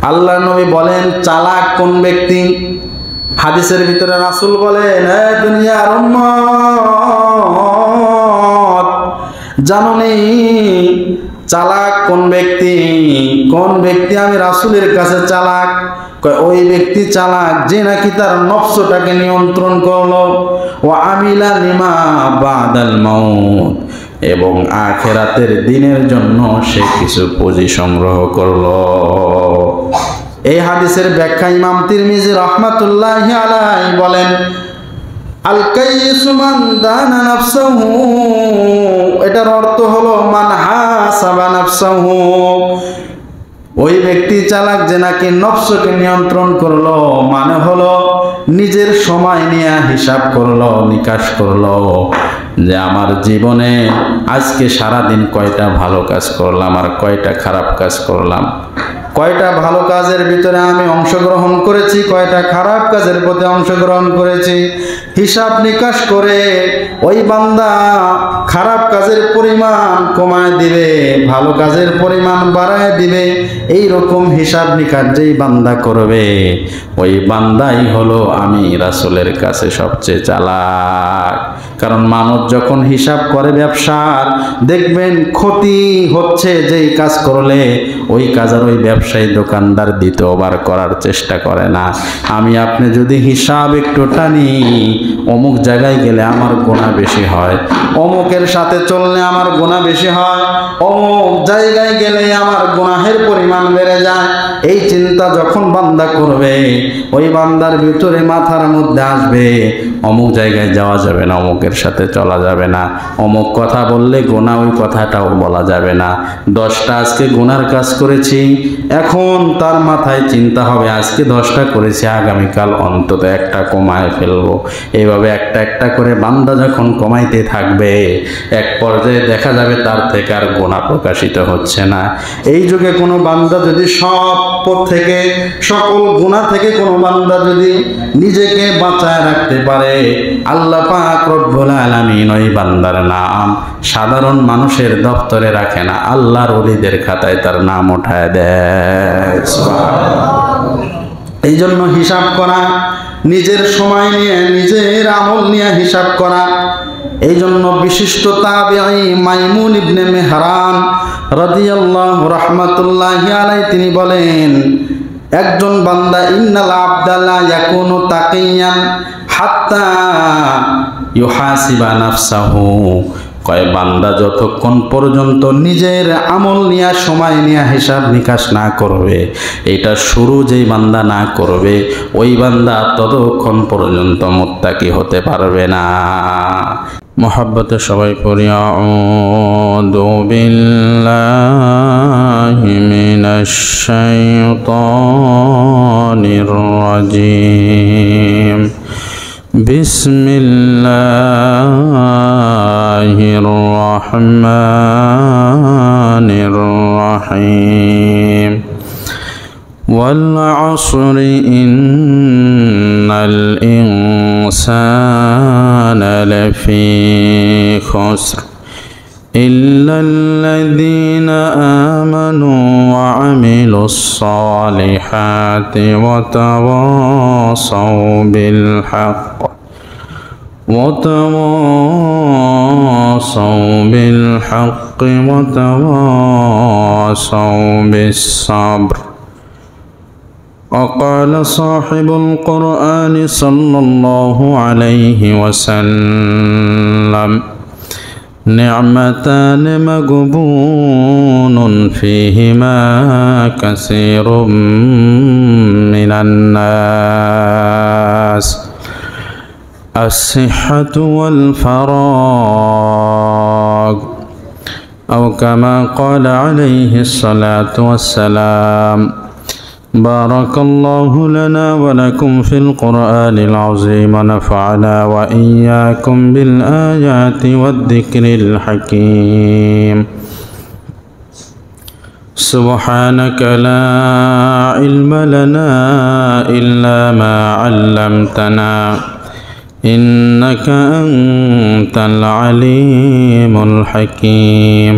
আল্লাহর নবী বলেন চালাক কোন ব্যক্তি? হাদিসের ভিতরে রাসূল বলেন, হে দুনিয়ার উম্মত, জানোনি চালাক কোন ব্যক্তি? কোন ব্যক্তি? আমি রাসূলের কাছে চালাক। ওই ব্যক্তি চালাক যে নাকি তার নফসটাকে নিয়ন্ত্রণ করলো, ও আমিলা লিমা বাদাল মাউত, এবং আখিরাতের দিনের জন্য সে কিছু পুঁজি সংগ্রহ করলো। এই হাদিসের ব্যাখ্যা ইমাম তিরমিজি রাহমাতুল্লাহি আলাইহি বলেন, আল কাইয়িসু মান দানা নাফসাহু, এটার অর্থ হলো মান হাসাবা নাফসাহু। ওই ব্যক্তি চালাক যে নাকি নফসকে নিয়ন্ত্রণ করলো, মানে হলো নিজের সময় নিয়ে হিসাব করলো, নিকাশ করলো যে আমার জীবনে আজকে সারাদিন কয়টা ভালো কাজ করলাম আর কয়টা খারাপ কাজ করলাম, কয়টা ভালো কাজের ভিতরে আমি অংশগ্রহণ করেছি, কয়টা খারাপ কাজের প্রতি অংশগ্রহণ করেছি। হিসাব নিকাশ করে ওই বান্দা খারাপ কাজের পরিমাণ কমায় দিবে, ভালো কাজের পরিমাণ বাড়ায় দিবে। এই রকম হিসাব নিকাশ যেই বান্দা করবে, ওই বান্দাই হলো আমি রাসূলের কাছে সবচেয়ে চালাক। কারণ মানুষ যখন হিসাব করে ব্যবসার, দেখবেন ক্ষতি হচ্ছে যেই কাজ করলে ওই কাজ আর ওই ব্যবসায়ী দোকানদার দ্বিতীয়বার করার চেষ্টা করে না। আমি আপনি যদি হিসাব একটু টানি, অমুক জায়গায় গেলে আমার গুনাহ বেশি হয়, অমুকের সাথে চললে আমার গুনাহ বেশি হয়, অমুক জায়গায় গেলে আমার গুনাহের পরিমাণ বেড়ে যায়, এই চিন্তা যখন বান্দা করবে, ওই বান্দার ভিতরে মাথার মধ্যে আসবে অমুক জায়গায় যাওয়া যাবে না, অমুকের সাথে চলা যাবে না, অমুক কথা বললে গুনাহ ওই কথাটাও বলা যাবে না। 10টা আজকে গুনার কাজ করেছি, এখন তার মাথায় চিন্তা হবে আজকে 10টা করেছি, আগামীকাল অন্তত একটা কমায় ফেলবো। এইভাবে একটা একটা করে বান্দা যখন কমাইতে থাকবে, এক পর্যায়ে দেখা যাবে তার থেকে আর গুনাহ প্রকাশিত হচ্ছে না। এই যুগে কোনো বান্দা যদি সব পথ থেকে, সকল গুনাহ থেকে কোনো বান্দা যদি নিজেকে বাঁচায় রাখতে পারে, আল্লাহ পাক রব্বুল আলামিন ওই বান্দার নাম সাধারণ মানুষের দপ্তরে রাখে না, আল্লাহর ওলিদের খাতায় তার নাম উঠায় দেয়। এই জন্য হিসাব করা, নিজের সময় নিয়ে, নিজের আমল নিয়ে হিসাব করা। এই জন্য বিশিষ্ট তাবিঈ মাইমুন ইবনে মেহরান রাদিয়াল্লাহু রাহমাতুল্লাহি আলাইহি তিনি বলেন, একজন বান্দা ইন্নাল আবদাল্লা ইয়াকুনু তাকিয়ান হাত্তা ইউহাসিবা নাফসাহু, কয় বান্দা যতক্ষণ পর্যন্ত নিজের আমল নিয়ে, সময় নিয়ে হিসাব নিকাশ না করবে, এটা শুরু যেই বান্দা না করবে, ওই বান্দা ততক্ষণ পর্যন্ত মুত্তাকি হতে পারবে না। মোহাব্বতে সবাই পড়ি আউযু বিল্লাহি মিনাশ শাইতানির রাজিম। বিসমিল্লাহির রহমানির রহিম। ওয়াল আসরি ইন্নাল ইনসানা লাফি খুসর ইল্লাল্লাযীনা আমানু ওয়া আমিলুস সালিহাতি ওয়া তাওয়াসাউ বিল হক وتواصوا بالحق وتواصوا بالصبر. وقال صاحب القرآن صلى الله عليه وسلم نعمتان مغبون فيهما كثير من الناس الصحة والفراغ، أو كما قال عليه الصلاة والسلام. بارك الله لنا ولكم في القرآن العظيم، ونفعنا وإياكم بالآيات والذكر الحكيم. سبحانك لا علم لنا إلا ما علمتنا إنك أنت العليم الحكيم.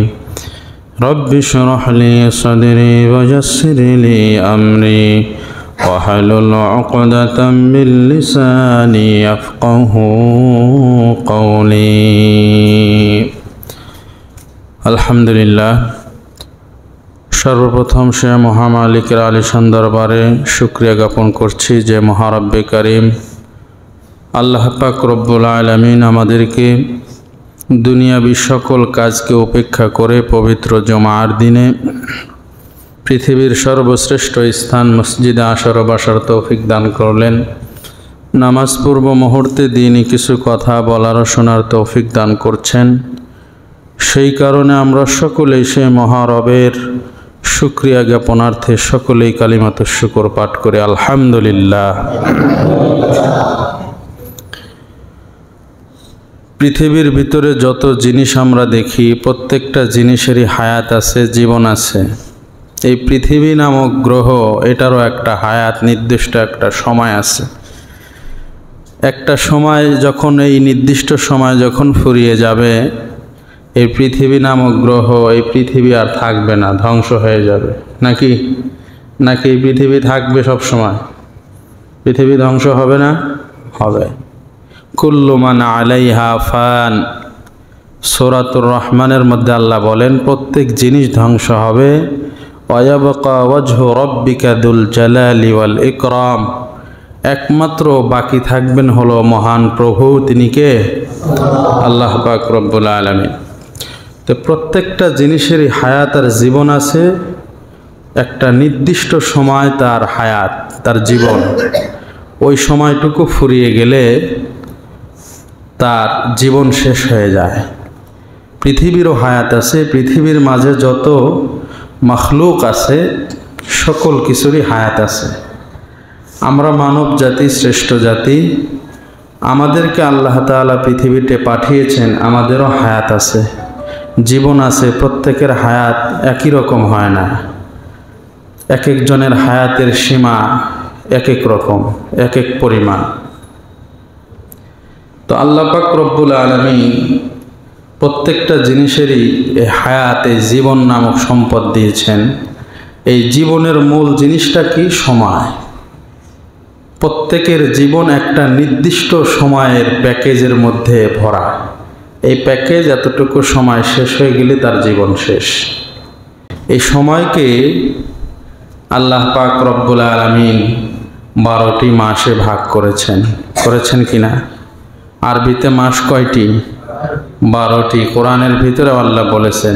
رب اشرح لي صدري ويسر لي أمري واحلل عقدة من لساني يفقهوا قولي الحمد لله সর্বপ্রথম সে মহামালিকের আলিশান দরবারে শুকরিয়া জ্ঞাপন করছি যে মহারব্বে করিম আল্লাহ পাক রব্বুল আলামিন আমাদেরকে দুনিয়াবী সকল কাজকে উপেক্ষা করে পবিত্র জুমার দিনে পৃথিবীর সর্বশ্রেষ্ঠ স্থান মসজিদে আসার ও বসার তৌফিক দান করলেন। নামাজ পূর্ব মুহূর্তে দিনই কিছু কথা বলার ও শোনার তৌফিক দান করছেন। সেই কারণে আমরা সকলেই সেই মহারবের শুকরিয়া জ্ঞাপনার্থে সকলেই কালিমাতুশ শুকর পাঠ করে আলহামদুলিল্লাহ। পৃথিবীর ভিতরে যত জিনিস আমরা দেখি প্রত্যেকটা জিনিসেরই হায়াত আছে, জীবন আছে। এই পৃথিবী নামক গ্রহ এটারও একটা হায়াত, নির্দিষ্ট একটা সময় আছে। একটা সময় যখন এই নির্দিষ্ট সময় যখন ফুরিয়ে যাবে এই পৃথিবী নামক গ্রহ, এই পৃথিবী আর থাকবে না, ধ্বংস হয়ে যাবে। নাকি এই পৃথিবী থাকবে সব সময়? পৃথিবী ধ্বংস হবে না? হবে। কুল্লু মান আলাইহা ফান, সূরাতুর রহমানের মধ্যে আল্লাহ বলেন প্রত্যেক জিনিস ধ্বংস হবে। ওয়ায়াবকা ওয়াজহু রাব্বিকা যুল জালালি ওয়াল ইকরাম, একমাত্র বাকি থাকবেন হলো মহান প্রভু, তিনি কে? আল্লাহ পাক রব্বুল আলামিন। তো প্রত্যেকটা জিনিসেরই হায়াত আর জীবন আছে। একটা নির্দিষ্ট সময় তার হায়াত, তার জীবন, ওই সময়টুকু ফুরিয়ে গেলে তার জীবন শেষ হয়ে যায়। পৃথিবীরও হায়াত আছে, পৃথিবীর মাঝে যত মাখলুক আছে সকল কিছুরই হায়াত আছে। আমরা মানব জাতি, শ্রেষ্ঠ জাতি, আমাদেরকে আল্লাহ তাআলা পৃথিবীতে পাঠিয়েছেন, আমাদেরও হায়াত আছে, জীবন আছে। প্রত্যেকের হায়াত একই রকম হয় না, এক একজনের হায়াতের সীমা এক এক রকম, এক এক পরিমাণ। তো আল্লাহ পাক রব্বুল আলামিন প্রত্যেকটা জিনিসেরই এই হায়াত, এই জীবন নামক সম্পদ দিয়েছেন। এই জীবনের মূল জিনিসটা কি? সময়। প্রত্যেকের জীবন একটা নির্দিষ্ট সময়ের প্যাকেজের মধ্যে ভরা। এই প্যাকেজ এতটুকু সময় শেষ হয়ে গেলে তার জীবন শেষ। এই সময়কে আল্লাহ পাক রব্বুল আলামিন 12টি মাসে ভাগ করেছেন কিনা? আরবিতে মাস কয়টি? 12টি। কোরআনের ভিতরে আল্লাহ বলেছেন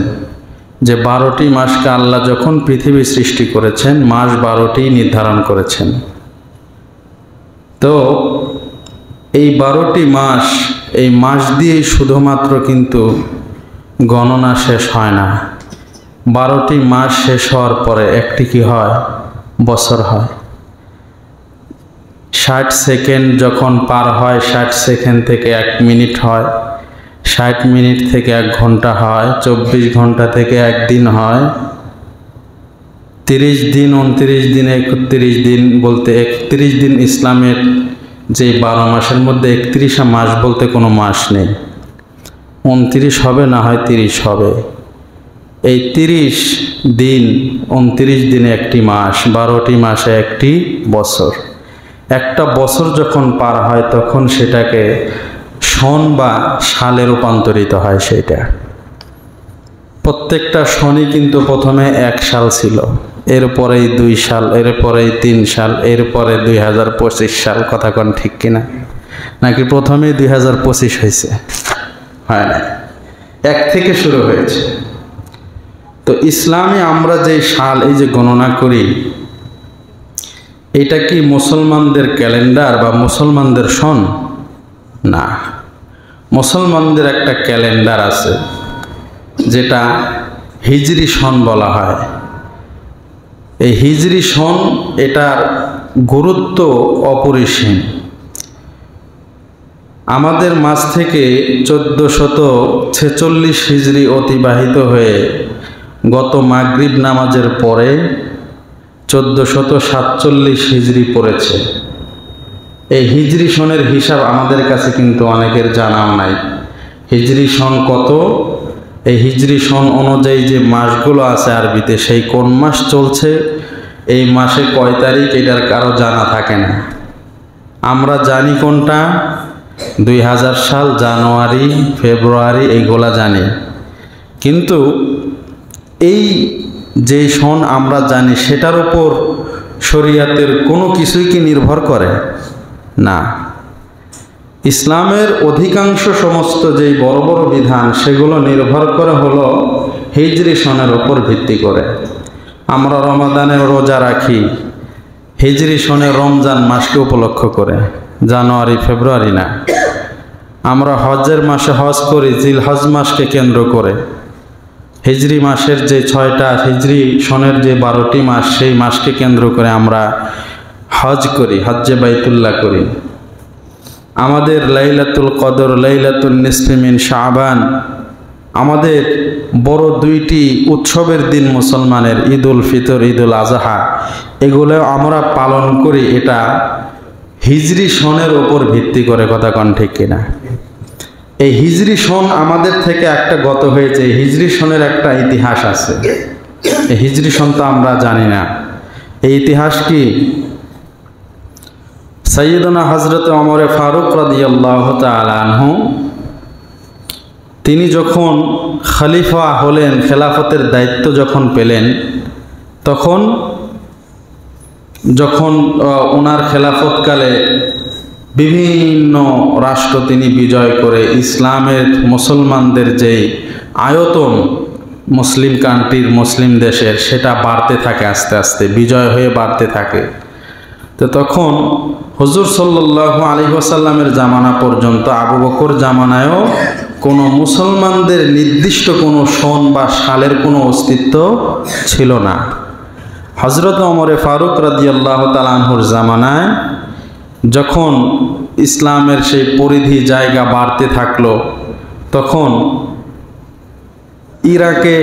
যে 12টি মাসকে আল্লাহ যখন পৃথিবী সৃষ্টি করেছেন মাস 12টি নির্ধারণ করেছেন। তো এই 12টি মাস, এই মাস দিয়েই শুধুমাত্র কিন্তু গণনা শেষ হয় না। 12টি মাস শেষ হওয়ার পরে একটি কি হয়? বছর হয়। 60 সেকেন্ড যখন পার হয়, 60 সেকেন্ড থেকে 1 মিনিট হয়, 60 মিনিট থেকে 1 ঘন্টা হয়, 24 ঘন্টা থেকে 1 দিন হয়, 30 দিন, 29 দিন, 31 দিন বলতে 31 দিন। ইসলামের যে 12 মাসের মধ্যে 31 মাস বলতে কোনো মাস নেই। 29 হবে, না হয় 30 হবে। এই 30 দিন, 29 দিনে একটি মাস, 12টি মাসে একটি বছর। একটা বছর যখন পার হয় তখন সেটাকে সন বা সালে রূপান্তরিত হয়। সেটা প্রত্যেকটা সনই কিন্তু প্রথমে 1 সাল ছিল, এরপরেই 2 সাল, এরপরেই 3 সাল, এরপরে 2025 সাল। কথা কোন ঠিক কিনা? নাকি প্রথমেই 2025 হয়েছে? হয় না, 1 থেকে শুরু হয়েছে। তো ইসলামে আমরা যে সাল এই যে গণনা করি, এটা কি মুসলমানদের ক্যালেন্ডার বা মুসলমানদের সন? না, মুসলমানদের একটা ক্যালেন্ডার আছে যেটা হিজরি সন বলা হয়। এই হিজরি সন, এটার গুরুত্ব অপরিসীম। আমাদের মাঝ থেকে 1446 হিজরি অতিবাহিত হয়ে গত মাগরিব নামাজের পরে 1447 হিজরি পড়েছে। এই হিজরি সনের হিসাব আমাদের কাছে কিন্তু অনেকের জানাও নাই। হিজরি সন কত এই হিজরি সন অনুযায়ী যে মাসগুলো আছে আরবিতে, সেই কোন মাস চলছে, এই মাসে কয় তারিখ, এটার কারো জানা থাকে না। আমরা জানি কোনটা 2000 সাল, জানুয়ারি, ফেব্রুয়ারি, এইগুলা জানি। কিন্তু এই যে সন আমরা জানি, সেটার উপর শরীয়তের কোনো কিছুই কি নির্ভর করে না। ইসলামের অধিকাংশ সমস্ত যেই বড় বড় বিধান, সেগুলো নির্ভর করে হলো হিজরি সনের উপর ভিত্তি করে। আমরা রমাদানের রোজা রাখি হিজরি সনের রমজান মাসকে উপলক্ষ করে, জানুয়ারি ফেব্রুয়ারি না। আমরা হজের মাসে হজ করি জিলহজ মাসকে কেন্দ্র করে। হিজরি মাসের যে 6টা, হিজরি সনের যে 12টি মাস, সেই মাসকে কেন্দ্র করে আমরা হজ করি, হজ্জে বাইতুল্লাহ করি। আমাদের লাইলাতুল কদর, লাইলাতুল নিসফি মিন শাবান, আমাদের বড় 2টি উৎসবের দিন মুসলমানের, ঈদুল ফিতর, ঈদুল আজহা, এগুলো আমরা পালন করি। এটা হিজরি সনের উপর ভিত্তি করে, কথা কন ঠিক কিনা? এই হিজরি সন আমাদের থেকে একটা গত হয়েছে। হিজরি সনের একটা ইতিহাস আছে। এই হিজরি সন তো আমরা জানি না। এই ইতিহাস কি? সাইয়্যিদুনা হযরত ওমর ফারুক রাদিয়াল্লাহু তাআলা আনহু, তিনি যখন খলিফা হলেন, খেলাফতের দায়িত্ব যখন পেলেন, যখন ওনার খেলাফতকালে বিভিন্ন রাষ্ট্র তিনি বিজয় করে ইসলামের, মুসলমানদের যেই আয়তন মুসলিম কান্ট্রির, মুসলিম দেশের, সেটা বাড়তে থাকে, আস্তে আস্তে বিজয় হয়ে বাড়তে থাকে। তো তখন হুজুর সাল্লাল্লাহু আলাইহি ওয়াসাল্লামের জামানা পর্যন্ত, আবু বকর জামানায়ও কোনো মুসলমানদের নির্দিষ্ট কোনো সন বা সালের কোনো অস্তিত্ব ছিল না। হযরত ওমর ফারুক রাদিয়াল্লাহু তাআলা আনহুর জামানায় যখন ইসলামের সেই পরিধি জায়গা বাড়তে থাকলো, তখন ইরাকে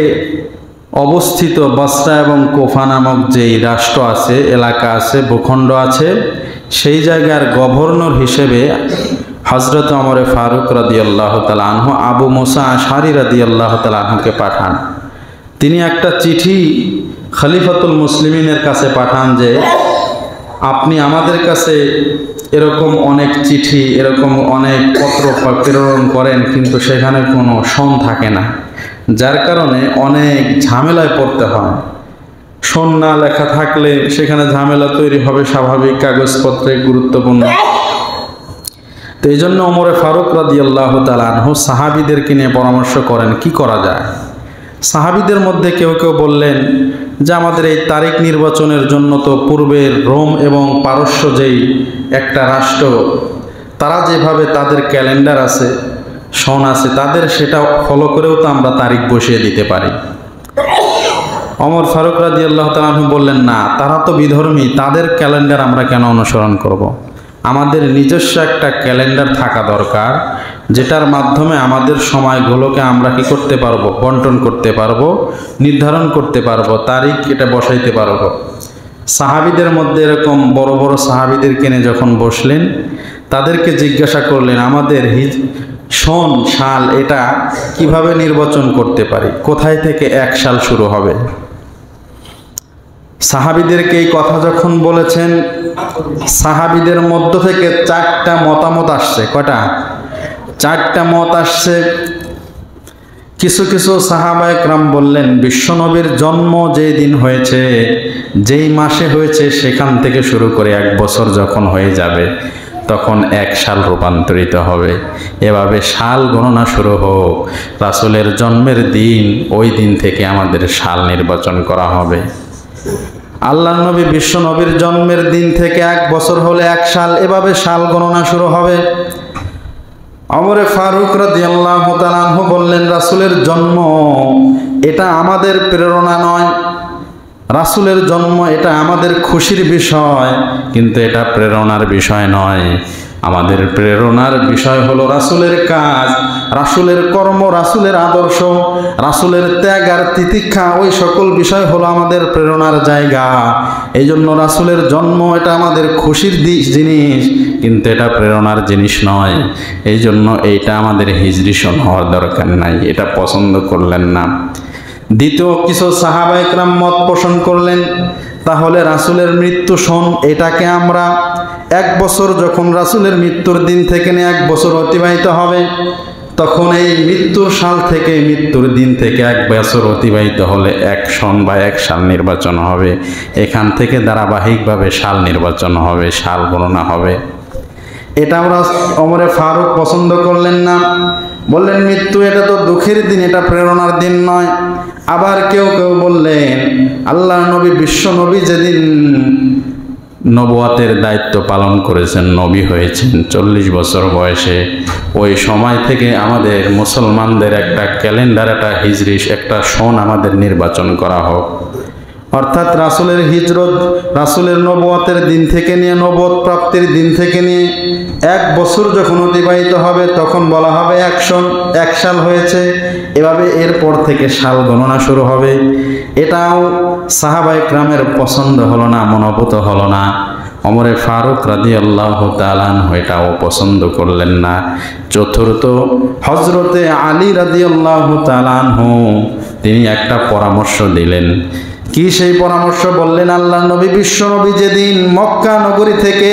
অবস্থিত বসরা এবং কোফা নামক যেই রাষ্ট্র আছে, এলাকা আছে, ভূখণ্ড আছে, সেই জায়গার গভর্নর হিসেবে হযরত ওমর ফারুক রাদিয়াল্লাহু তাআলা আনহু আবু মুসা আশআরী রাদিয়াল্লাহু তাআলা আনহুকে পাঠান। তিনি একটা চিঠি খলিফাতুল মুসলিমিনের কাছে পাঠান যে, আপনি আমাদের কাছে এরকম অনেক চিঠি, এরকম অনেক পত্র প্রেরণ করেন, কিন্তু সেখানে কোনো সন থাকে না, যার কারণে অনেক ঝামেলায় পড়তে হয়। সন না লেখা থাকলে সেখানে ঝামেলা তৈরি হবে, স্বাভাবিক, কাগজপত্রে গুরুত্বপূর্ণ। তো এই জন্য ওমর ফারুক রাদিয়াল্লাহু তাআলা আনহু সাহাবীদেরকে নিয়ে পরামর্শ করেন কি করা যায়। সাহাবীদের মধ্যে কেউ কেউ বললেন যে, আমাদের এই তারিখ নির্বাচনের জন্য তো পূর্বের রোম এবং পারস্য যেই একটা রাষ্ট্র, তারা যেভাবে তাদের ক্যালেন্ডার আছে, সন আছে, তাদের সেটা ফলো করেও তো আমরা তারিখ বসিয়ে দিতে পারি। ওমর ফারুক রাদিয়াল্লাহু তাআলা আনহু বললেন, না, তারা তো বিধর্মী, তাদের ক্যালেন্ডার আমরা কেন অনুসরণ করব। আমাদের নিজস্ব একটা ক্যালেন্ডার থাকা দরকার, যেটার মাধ্যমে আমাদের সময়গুলোকে আমরা কি করতে পারবো, বন্টন করতে পারবো, নির্ধারণ করতে পারবো, তারিখ এটা বসাইতে পারবো। সাহাবীদের মধ্যে এরকম বড় বড় সাহাবীদেরকে নিয়ে যখন বসলেন, তাদেরকে জিজ্ঞাসা করলেন, আমাদের সন, সাল, এটা কিভাবে নির্বাচন করতে পারি, কোথায় থেকে এক সাল শুরু হবে। সাহাবীদেরকে এই কথা যখন বলেছেন, সাহাবীদের মধ্য থেকে 4টা মতামত আসছে। কয়টা? 4টা মত আসছে। কিছু কিছু সাহাবায়ে কেরাম বললেন, বিশ্বনবীর জন্ম যেই দিন হয়েছে, যেই মাসে হয়েছে, সেখান থেকে শুরু করে 1 বছর যখন হয়ে যাবে, তখন 1 সাল রূপান্তরিত হবে। এভাবে সাল গণনা শুরু হোক, রাসূলের জন্মের দিন, ওই দিন থেকে আমাদের সাল নির্বাচন করা হবে। আল্লাহর নবী বিশ্ব নবীর জন্মের দিন থেকে 1 বছর হলে 1 সাল, এভাবে সাল গণনা শুরু হবে। ওমর ফারুক রাদিয়াল্লাহু তাআলা আনহু বললেন, রাসূলের জন্ম এটা আমাদের প্রেরণা নয়, রাসূলের জন্ম এটা আমাদের খুশির বিষয়, কিন্তু এটা প্রেরণার বিষয় নয়। আমাদের প্রেরণার বিষয় হলো রাসূলের কাজ, রাসূলের কর্ম, রাসূলের আদর্শ, রাসূলের ত্যাগ আর তিতিক্ষা, ওই সকল বিষয় হলো আমাদের প্রেরণার জায়গা। এই জন্য রাসূলের জন্ম এটা আমাদের খুশির জিনিস, কিন্তু এটা প্রেরণার জিনিস নয়। এই জন্য এইটা আমাদের হিজরি সন হওয়ার দরকার নাই, এটা পছন্দ করলেন না। দ্বিতীয় কিছু সাহাবা একরাম মত পোষণ করলেন, তাহলে রাসূলের মৃত্যু সন এটাকে আমরা 1 বছর, যখন রাসূলের মৃত্যুর দিন থেকে নিয়ে 1 বছর অতিবাহিত হবে, তখন এই মৃত্যুর সাল থেকে, মৃত্যুর দিন থেকে 1 বছর অতিবাহিত হলে 1 সন বা 1 সাল নির্বাচন হবে। এখান থেকে ধারাবাহিকভাবে সাল নির্বাচন হবে, সাল গণনা হবে। এটা আমরা ওমরে ফারুক পছন্দ করলেন না, বললেন মৃত্যু এটা তো দুঃখের দিন, এটা প্রেরণার দিন নয়। আবার কেউ কেউ বললেন আল্লাহর নবী, বিশ্ব নবী যেদিন নবুয়াতের দায়িত্ব পালন করেছেন, নবী হয়েছেন 40 বছর বয়সে, ওই সময় থেকে আমাদের মুসলমানদের একটা ক্যালেন্ডার, একটা হিজরি, একটা সন আমাদের নির্বাচন করা হোক। অর্থাৎ রাসূলের হিজরত, রাসূলের নবুয়াতের দিন থেকে নিয়ে, নবুয়ত প্রাপ্তির দিন থেকে নিয়ে 1 বছর যখন অতিবাহিত হবে, তখন বলা হবে 1 সন, 1 সাল হয়েছে। এভাবে এরপর থেকে সাল গণনা শুরু হবে। এটাও সাহাবায়ে কেরামের পছন্দ হলো না, মনোভূত হলো না। ওমরে ফারুক রাদিয়াল্লাহু তাআলা আনহু এটাও পছন্দ করলেন না। চতুর্থ, হযরতে আলী রাদিয়াল্লাহু তাআলা আনহু তিনি একটা পরামর্শ দিলেন। কি সেই পরামর্শ? বললেন আল্লাহর নবী, বিশ্ব নবী যেদিন মক্কা নগরী থেকে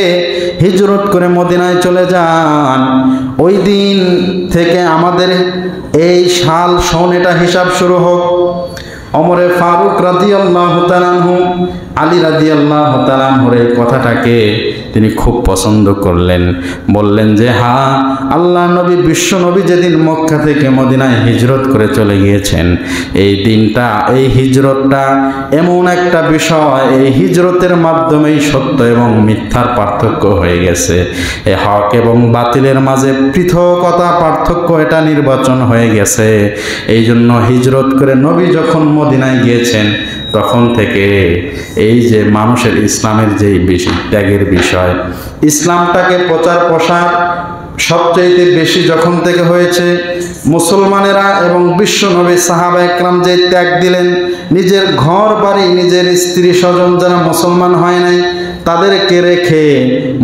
হিজরত করে মদিনায় চলে যান, ওই দিন থেকে আমাদের এই সাল সন এটা হিসাব শুরু হোক। ওমরে ফারুক রাদিয়াল্লাহু তাআলা আনহু আলী রাদিয়াল্লাহু তাআলা আনহুর এই কথাটাকে তিনি খুব পছন্দ করলেন। বললেন যে হ্যাঁ, আল্লাহ নবী, বিশ্ব নবী যেদিন মক্কা থেকে মদিনায় হিজরত করে চলে গিয়েছেন, এই দিনটা, এই হিজরতটা এমন একটা বিষয়, এই হিজরতের মাধ্যমেই সত্য এবং মিথ্যার পার্থক্য হয়ে গেছে। এই হক এবং বাতিলের মাঝে পৃথকতা, পার্থক্য এটা নির্বাচন হয়ে গেছে। এই জন্য হিজরত করে নবী যখন মদিনায় গিয়েছেন, তখন থেকে এই যে মানুষের ইসলামের যে ত্যাগের বিষয়, ইসলামটাকে প্রচার প্রসার সবচেয়ে বেশি যখন থেকে হয়েছে, মুসলমানেরা এবং বিশ্ব নবী সাহাবায়ে কেরাম যে ত্যাগ দিলেন, নিজের ঘর বাড়ি, নিজের স্ত্রী স্বজন যারা মুসলমান হয় নাই, তাদেরকে রেখে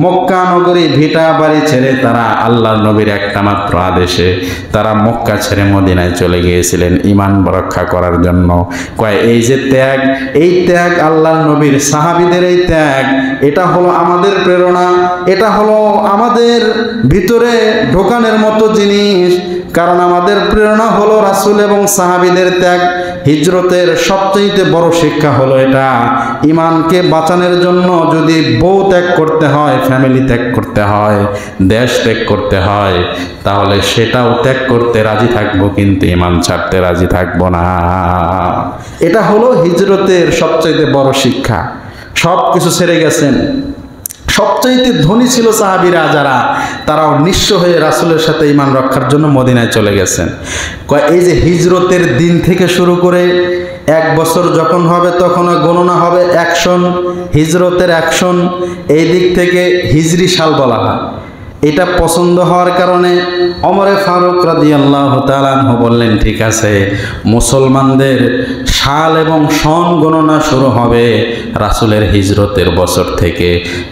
মক্কা নগরী ভিটা বাড়ি ছেড়ে তারা আল্লাহর নবীর একটা মাত্র আদেশে তারা মক্কা ছেড়ে মদিনায় চলে গিয়েছিলেন ঈমান রক্ষা করার জন্য। কয় এই যে ত্যাগ, এই ত্যাগ আল্লাহর নবীর, সাহাবীদের এই ত্যাগ, এটা হলো আমাদের প্রেরণা, এটা হলো আমাদের ভিতরে ঢোকানোর মতো জিনিস। কারণ আমাদের প্রেরণা হলো রাসূল এবং সাহাবীদের ত্যাগ। হিজরতের সবচেয়ে বড় শিক্ষা হলো এটা, ঈমানকে বাঁচানোর জন্য যদি বউ ত্যাগ করতে হয়, ফ্যামিলি ত্যাগ করতে হয়, দেশ ত্যাগ করতে হয়, তাহলে সেটাও ত্যাগ করতে রাজি থাকবো, কিন্তু ঈমান ছাড়তে রাজি থাকবো না। এটা হলো হিজরতের সবচেয়ে বড় শিক্ষা। সব কিছু ছেড়ে গেছেন। সবচাইতে ধনী ছিল সাহাবীরা যারা, তারাও নিঃস্ব হয়ে রাসূলের সাথে ঈমান রক্ষার জন্য মদিনায় চলে গেছেন। এই যে হিজরতের দিন থেকে শুরু করে 1 বছর যখন হবে, তখন গণনা হবে 1 সন, হিজরতের 1 সন। এই দিক থেকে হিজরি সাল বলা হয়। এটা পছন্দ হওয়ার কারণে ওমরে ফারুক রাদিয়াল্লাহু তাআলা আনহু বললেন, ঠিক আছে, মুসলমানদের সাল এবং সন গণনা শুরু হবে রাসূলের হিজরতের বছর থেকে।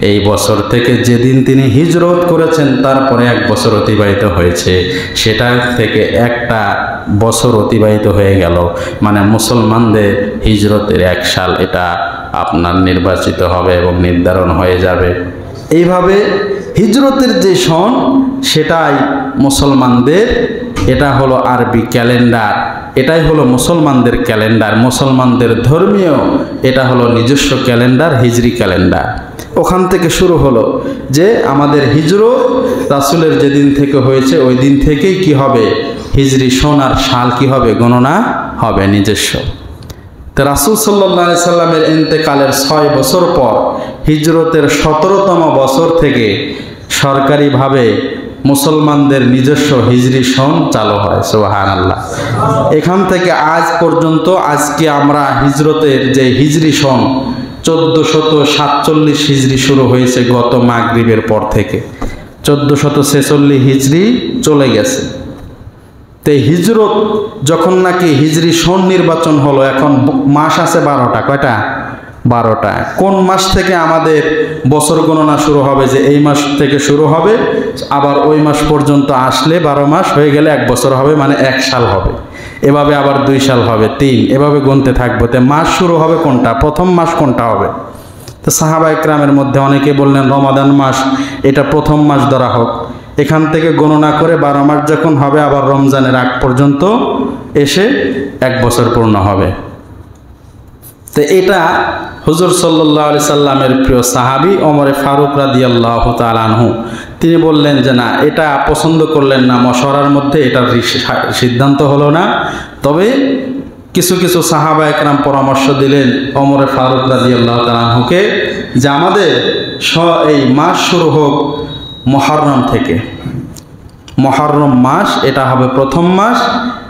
এই বছর থেকে যেদিন তিনি হিজরত করেছেন, তারপরে 1 বছর অতিবাহিত হয়েছে, সেটা থেকে একটা বছর অতিবাহিত হয়ে গেল, মানে মুসলমানদের হিজরতের 1 সাল এটা আপনার নির্বাচিত হবে এবং নির্ধারণ হয়ে যাবে। এইভাবে হিজরতের যে সন, সেটাই মুসলমানদের, এটা হলো আরবি ক্যালেন্ডার, এটাই হলো মুসলমানদের ক্যালেন্ডার, মুসলমানদের ধর্মীয়, এটা হলো নিজস্ব ক্যালেন্ডার, হিজরি ক্যালেন্ডার। ওখান থেকে শুরু হলো যে আমাদের হিজরত রাসূলের যেদিন থেকে হয়েছে, ওই দিন থেকেই কি হবে, হিজরি সন আর সাল কি হবে, গণনা হবে নিজস্ব। তো রাসূল সাল্লাল্লাহু আলাইহি সাল্লামের ইন্তেকালের 6 বছর পর, হিজরতের 17তম বছর থেকে সরকারিভাবে মুসলমানদের নিজস্ব হিজরি সন চালু হয়। সুবহানাল্লাহ। এখান থেকে আজ পর্যন্ত, আজকে আমরা হিজরতের যে হিজরি সন 1447 হিজরি শুরু হয়েছে গত মাগরিবের পর থেকে, 1446 হিজরি চলে গেছে। তো হিজরত যখন নাকি হিজরি সন নির্বাচন হলো, এখন মাস আছে 12টা, কয়টা, 12টা। কোন মাস থেকে আমাদের বছর গণনা শুরু হবে, যে এই মাস থেকে শুরু হবে, আবার ওই মাস পর্যন্ত আসলে 12 মাস হয়ে গেলে 1 বছর হবে, মানে 1 সাল হবে। এভাবে আবার 2 সাল হবে, 3, এভাবে গুনতে থাকবো। তো মাস শুরু হবে কোনটা, প্রথম মাস কোনটা হবে? তো সাহাবা ইকরামের মধ্যে অনেকে বললেন রমাদান মাস, এটা প্রথম মাস ধরা হোক। এখান থেকে গণনা করে 12 মাস যখন হবে, আবার রমজানের আগ পর্যন্ত এসে 1 বছর পূর্ণ হবে। তো এটা হুজুর সাল্লাল্লাহু আলাইহি সাল্লামের প্রিয় সাহাবী ওমরে ফারুক রাদিয়াল্লাহু তাআলা আনহু তিনি বললেন যে না, এটা পছন্দ করলেন না, মশওয়ারার মধ্যে এটার সিদ্ধান্ত হলো না। তবে কিছু কিছু সাহাবা একরাম পরামর্শ দিলেন ওমরে ফারুক রাদিয়াল্লাহু তাআলা আনহুকে যে আমাদের এই মাস শুরু হোক মুহররম থেকে। মুহররম মাস এটা হবে প্রথম মাস,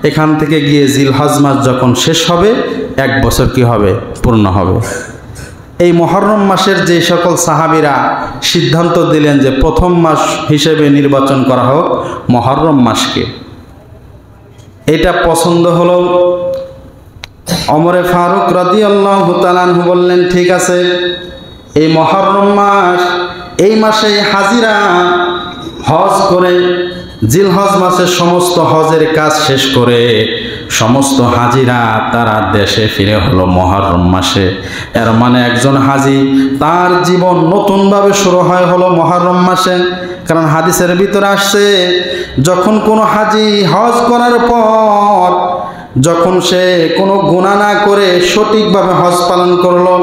এখান থেকে গিয়ে জিলহজ মাস যখন শেষ হবে 1 বছর কি হবে, পূর্ণ হবে। এই মুহররম মাসের যে সকল সাহাবীরা সিদ্ধান্ত দিলেন যে প্রথম মাস হিসেবে নির্বাচন করা হোক মুহররম মাসকে, এটা পছন্দ হলো। ওমরে ফারুক রাদিয়াল্লাহু তাআলা আনহু বললেন ঠিক আছে, এই মুহররম মাস, এই মাসে হাজিরা হজ করে জিলহজ মাসের সমস্ত হজের কাজ শেষ করে সমস্ত হাজিরা তারা দেশে ফিরে হলো মুহররম মাসে। এর মানে একজন হাজি তার জীবন নতুনভাবে শুরু হয় হলো মুহররম মাসে। কারণ হাদিসের ভিতরে আসছে, যখন কোনো হাজি হজ করার পর যখন সে কোনো গুনাহ না করে সঠিকভাবে হজ পালন করলো,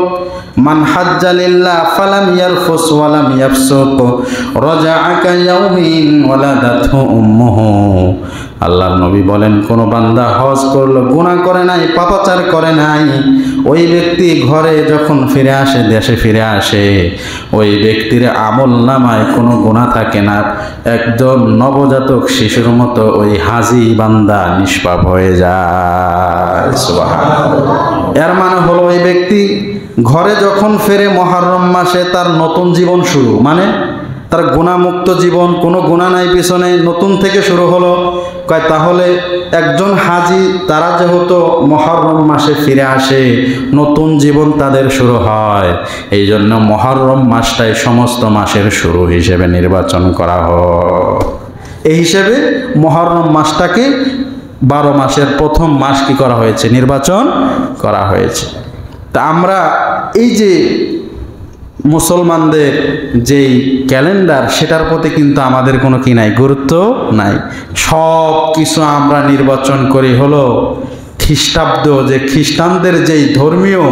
মান হাজ্জা লিল্লাহ ফালাম ইয়ারফুস ওয়ালাম ইয়াফসুক রাজাআ কায়াউমিন ওয়ালাদাতহু উম্মুহু। আল্লাহর নবী বলেন, কোন বান্দা হজ করলো, গুনাহ করে নাই, পাপাচার করে নাই, ওই ব্যক্তি ঘরে যখন ফিরে আসে, দেশে ফিরে আসে, ওই ব্যক্তির আমল নামায় কোনো গুনাহ থাকে না। একজন নবজাতক শিশুর মতো ওই হাজি বান্দা নিষ্পাপ হয়ে যায়। সুবহানাল্লাহ। এর মানে হলো ওই ব্যক্তি ঘরে যখন ফেরে মুহররম মাসে তার নতুন জীবন শুরু, মানে তার গুনাহমুক্ত জীবন, কোনো গুনাহ নাই পিছনে, নতুন থেকে শুরু হলো। কয় তাহলে একজন হাজি তারা যেহেতু মুহররম মাসে ফিরে আসে, নতুন জীবন তাদের শুরু হয়, এই জন্য মুহররম মাসটাই সমস্ত মাসের শুরু হিসেবে নির্বাচন করা হয়। এই হিসেবে মুহররম মাসটাকে 12 মাসের প্রথম মাস কি করা হয়েছে, নির্বাচন করা হয়েছে। তা আমরা এই যে মুসলমানদের যেই ক্যালেন্ডার, সেটার প্রতি কিন্তু আমাদের কোনো কি নাই, গুরুত্ব নাই। সব কিছু আমরা নির্বাচন করি হলো খ্রিস্টাব্দ, যে খ্রিস্টানদের যেই ধর্মীয়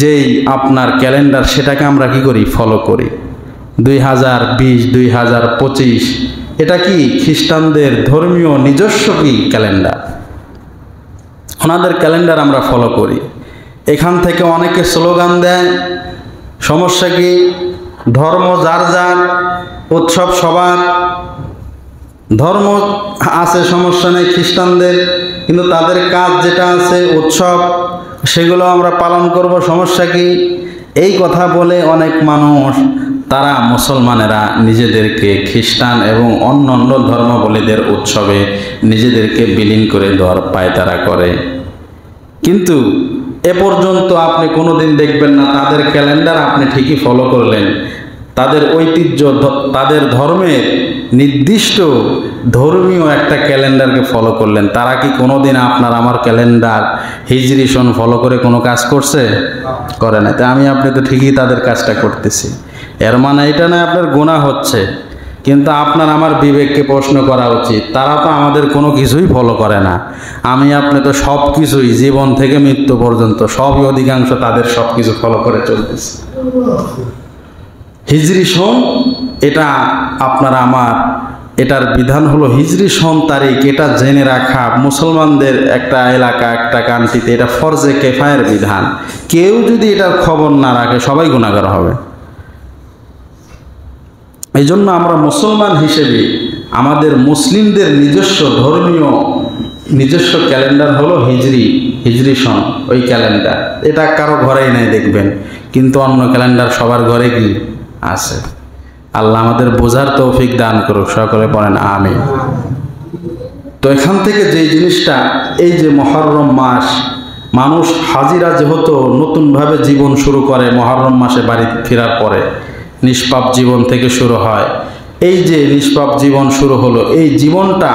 যেই আপনার ক্যালেন্ডার, সেটাকে আমরা কি করি, ফলো করি। 2020, 2025 এটা কি খ্রিস্টানদের ধর্মীয় নিজস্ব কি ক্যালেন্ডার, ওনাদের ক্যালেন্ডার আমরা ফলো করি। এখান থেকে অনেকে স্লোগান দেয়, সমস্যা কি, ধর্ম যার যার, উৎসব সবার, ধর্ম আছে সমস্যা নেই খ্রিস্টানদের, কিন্তু তাদের কাজ যেটা আছে উৎসব, সেগুলো আমরা পালন করব, সমস্যা কি। এই কথা বলে অনেক মানুষ, তারা মুসলমানেরা নিজেদেরকে খ্রিস্টান এবং অন্য অন্য ধর্মাবলীদের উৎসবে নিজেদেরকে বিলীন করে দেওয়ার পায়তারা করে। কিন্তু এ পর্যন্ত আপনি কোনোদিন দেখবেন না তাদের ক্যালেন্ডার আপনি ঠিকই ফলো করলেন, তাদের ঐতিহ্য, তাদের ধর্মের নির্দিষ্ট ধর্মীয় একটা ক্যালেন্ডারকে ফলো করলেন। তারা কি কোনোদিন আপনার আমার ক্যালেন্ডার হিজরি সন ফলো করে কোনো কাজ করছে? করে না। তাই আমি আপনি তো ঠিকই তাদের কাজটা করতেছি। এর মানে এটা না আপনার গুনাহ হচ্ছে, কিন্তু আপনার আমার বিবেককে প্রশ্ন করা উচিত, তারা তো আমাদের কোনো কিছুই ফলো করে না, আমি আপনি তো সব কিছুই জীবন থেকে মৃত্যু পর্যন্ত সবই অধিকাংশ তাদের সব কিছু ফলো করে চলতেছে। হিজরি সন এটা আপনার আমার, এটার বিধান হলো হিজরি সন তারিখ, এটা জেনে রাখা মুসলমানদের একটা এলাকা, একটা কান্ট্রিতে এটা ফরজে কেফায়ের বিধান। কেউ যদি এটার খবর না রাখে সবাই গুনাহগার হবে। এই জন্য আমরা মুসলমান হিসেবে আমাদের মুসলিমদের নিজস্ব ধর্মীয় নিজস্ব ক্যালেন্ডার হলো হিজরি সন, ওই ক্যালেন্ডার। এটা কারো ঘরেই নাই দেখবেন, কিন্তু অন্য ক্যালেন্ডার সবার ঘরে কি আছে। আল্লাহ আমাদের বোঝার তৌফিক দান করুক, সকলে পড়েন আমিন। তো এখান থেকে যে জিনিসটা, এই যে মুহররম মাস, মানুষ হাজিরা যেহেতু নতুনভাবে জীবন শুরু করে মুহররম মাসে বাড়ি ফেরার পরে, নিষ্পাপ জীবন থেকে শুরু হয়। এই যে নিষ্পাপ জীবন শুরু হলো, এই জীবনটা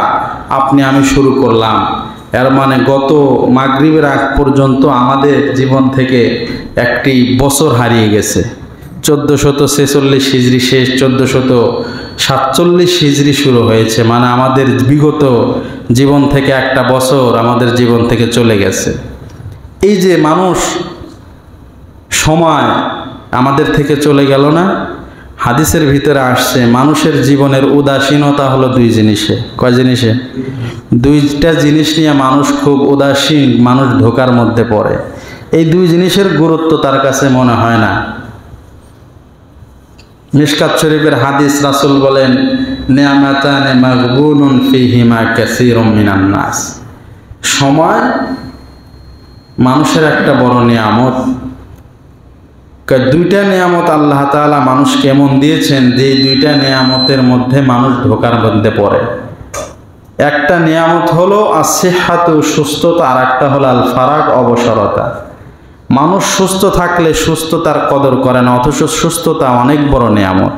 আপনি আমি শুরু করলাম, এর মানে গত মাগরিবের আগ পর্যন্ত আমাদের জীবন থেকে একটি বছর হারিয়ে গেছে। 1446 হিজরি শেষ, 1447 হিজরি শুরু হয়েছে, মানে আমাদের বিগত জীবন থেকে একটা বছর আমাদের জীবন থেকে চলে গেছে। এই যে মানুষ সময় আমাদের থেকে চলে গেল না, হাদিসের ভিতরে আসছে মানুষের জীবনের উদাসীনতা হলো দুই জিনিসে। কয় জিনিসে? দুইটা জিনিস নিয়ে মানুষ খুব উদাসীন, মানুষ ধোকার মধ্যে পড়ে। এই দুই জিনিসের গুরুত্ব তার কাছে মনে হয় না। মিশকাত শরীফের হাদিস, রাসূল বলেন নিয়ামাতানে মাগবুনুন ফীহিমা কাসীরুম মিনান নাস। সময় মানুষের একটা বড় নিয়ামত। দুইটা নিয়ামত আল্লাহ তাআলা মানুষকে এমন দিয়েছেন যে দুইটা নিয়ামতের মধ্যে মানুষ ধোকার মধ্যে পড়ে। একটা নিয়ামত হলো আসিহাতু, সুস্থতা, আর একটা হলো আল ফারাগ, অবসরতা। মানুষ সুস্থ থাকলে সুস্থতার কদর করে না, অথচ সুস্থতা অনেক বড় নিয়ামত।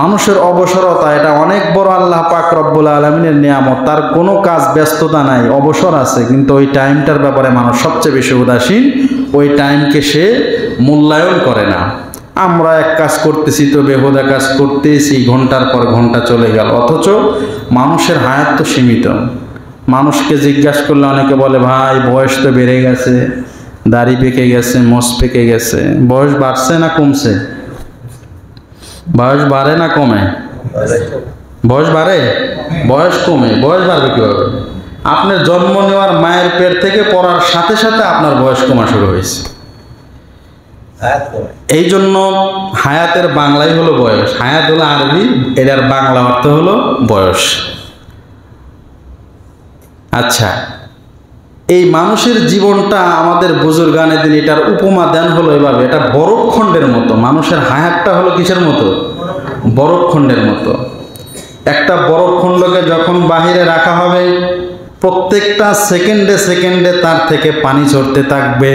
মানুষের অবসরতা এটা অনেক বড় আল্লাহ পাক রব্বুল আলামিনের নিয়ামত। তার কোনো কাজ ব্যস্ততা নাই, অবসর আছে, কিন্তু ওই টাইমটার ব্যাপারে মানুষ সবচেয়ে বেশি উদাসীন। ওই টাইমকে সে মূল্যায়ন করে না। আমরা এক কাজ করতেছি তো বেহুদা কাজ করতেছি, ঘন্টার পর ঘন্টা চলে গেল, অথচ মানুষের হায়াত তো সীমিত। মানুষকে জিজ্ঞাসা করলে অনেকে বলে ভাই বয়স তো বেড়ে গেছে, দাড়ি পেকে গেছে, মোষ পেকে গেছে। বয়স বাড়ছে না কমছে? বয়স বাড়ে না কমে? বয়স বাড়ে, বয়স কমে। বয়স বাড়বে কিভাবে? আপনার জন্ম নেওয়ার মায়ের পেট থেকে পড়ার সাথে সাথে আপনার বয়স কমা শুরু হয়েছে। এই জন্য হায়াতের বাংলাই হলো বয়স। হায়াত হলো আরবি, এটার বাংলা অর্থ হলো বয়স। আচ্ছা, এই মানুষের জীবনটা আমাদের বুজুর্গানে দিন এটার উপমা দেন হলো এভাবে, এটা বরফখণ্ডের মতো। মানুষের হায়াতটা হলো কিসের মতো? বরফখণ্ডের মতো। একটা বরফখণ্ডকে যখন বাহিরে রাখা হবে, প্রত্যেকটা সেকেন্ডে সেকেন্ডে তার থেকে পানি ঝরতে থাকবে।